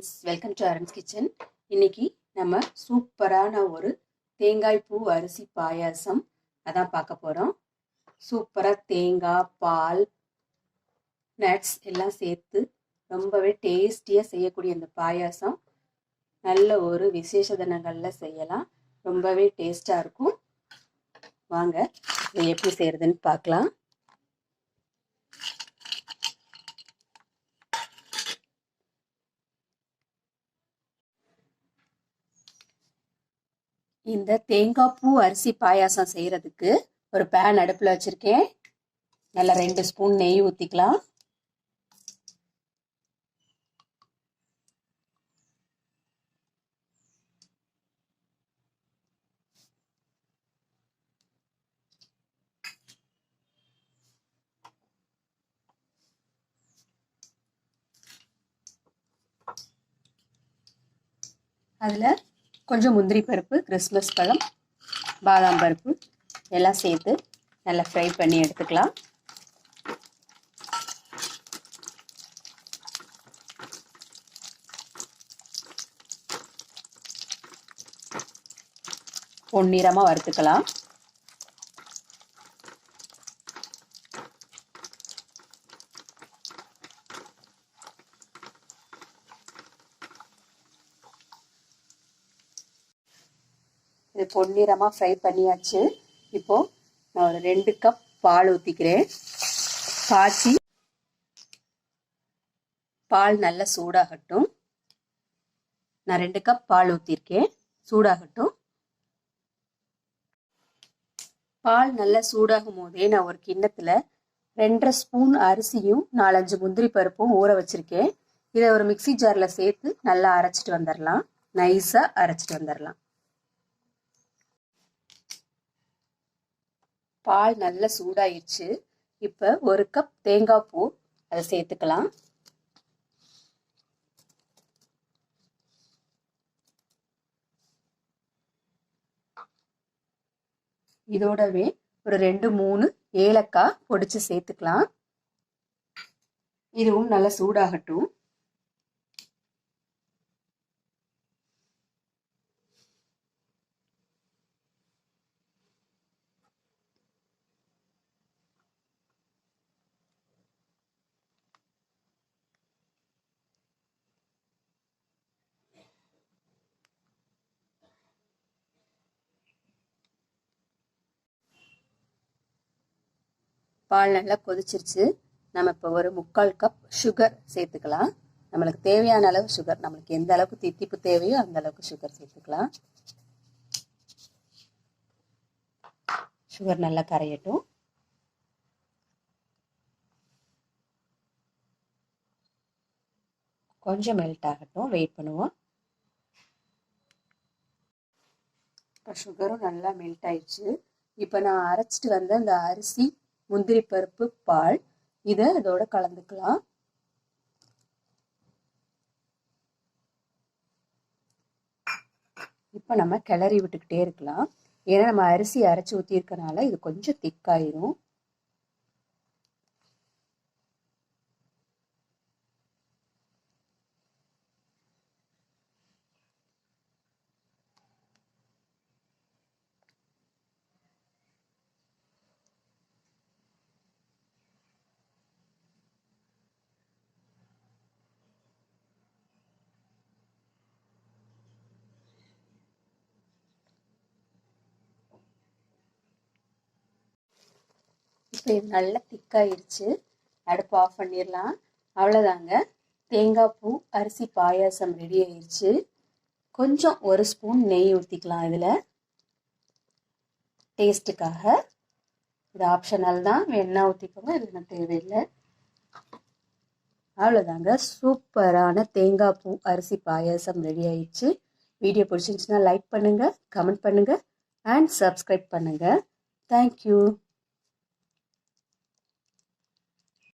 Friends, welcome to Aran's kitchen. இன்னைக்கு நம்ம சூப்பரான ஒரு தேங்காய் பூ அரிசி பாயாசம் அதான் பார்க்க போகிறோம். சூப்பராக தேங்காய், பால், நட்ஸ் எல்லாம் சேர்த்து ரொம்பவே டேஸ்டியாக செய்யக்கூடிய இந்த பாயாசம் நல்ல ஒரு விசேஷ தினங்களில் செய்யலாம். ரொம்பவே டேஸ்டாக இருக்கும். வாங்க இதை எப்படி செய்கிறதுன்னு பார்க்கலாம். இந்த தேங்காய் பூ அரிசி பாயாசம் செய்யறதுக்கு ஒரு பேன் அடுப்புல வச்சிருக்கேன். நல்லா 2 ஸ்பூன் நெய் ஊத்திக்கலாம். அதுல கொஞ்சம் முந்திரி பருப்பு, கிறிஸ்மஸ் பழம், பாதாம் பருப்பு எல்லாம் சேர்த்து நல்லா ஃப்ரை பண்ணி எடுத்துக்கலாம். பொன்னிறமாக வறுத்துக்கலாம். இது பொன்னிறமாக ஃப்ரை பண்ணியாச்சு. இப்போ நான் ஒரு 2 கப் பால் ஊற்றிக்கிறேன். காய்ச்சி பால் நல்லா சூடாகட்டும். நான் 2 கப் பால் ஊற்றிருக்கேன். சூடாகட்டும். பால் நல்லா சூடாகும் போதே நான் ஒரு கிண்ணத்துல 2.5 ஸ்பூன் அரிசியும் 4-5 முந்திரி பருப்பும் ஊற வச்சிருக்கேன். இதை ஒரு மிக்சி ஜார்ல சேர்த்து நல்லா அரைச்சிட்டு வந்துடலாம். நைஸா அரைச்சிட்டு வந்துடலாம். பால் நல்லா சூடாயிருச்சு. இப்ப 1 கப் தேங்காய் பூ அதை சேர்த்துக்கலாம். இதோடவே ஒரு 2-3 ஏலக்காய் பொடிச்சு சேர்த்துக்கலாம். இதுவும் நல்லா சூடாகட்டும். பால் நல்லா கொதிச்சிருச்சு. நம்ம இப்போ ஒரு 3/4 கப் சுகர் சேர்த்துக்கலாம். நம்மளுக்கு தேவையான அளவு சுகர், நம்மளுக்கு எந்த அளவுக்கு தித்திப்பு தேவையோ அந்த அளவுக்கு சுகர் சேர்த்துக்கலாம். சுகர் நல்லா கரையட்டும். கொஞ்சம் மெல்ட் ஆகட்டும், வெயிட் பண்ணுவோம். இப்போ சுகரும் நல்லா மெல்ட் ஆயிடுச்சு. இப்போ நான் அரைச்சிட்டு வந்த இந்த அரிசி, முந்திரி பருப்பு, பால் இதை இதோட கலந்துக்கலாம். இப்போ நம்ம கிளறி விட்டுக்கிட்டே இருக்கலாம். ஏன்னா நம்ம அரிசி அரைச்சி ஊற்றி இருக்கனால இது கொஞ்சம் திக்காயிரும். இப்போ இது நல்லா திக்காயிடுச்சு. அடுப்பு ஆஃப் பண்ணிடலாம். அவ்வளோதாங்க, தேங்காய் பூ அரிசி பாயாசம் ரெடி ஆயிடுச்சு. கொஞ்சம் 1 ஸ்பூன் நெய் ஊற்றிக்கலாம் இதில், டேஸ்ட்டுக்காக. இது ஆப்ஷனல் தான், வேணா ஊற்றிக்கோங்க, இல்லைன்னா தேவையில்லை. அவ்வளோதாங்க, சூப்பரான தேங்காய் பூ அரிசி பாயாசம் ரெடி ஆயிடுச்சு. வீடியோ பிடிச்சிருந்துச்சுன்னா லைக் பண்ணுங்கள், கமெண்ட் பண்ணுங்கள் அண்ட் சப்ஸ்கிரைப் பண்ணுங்கள். தேங்க்யூ.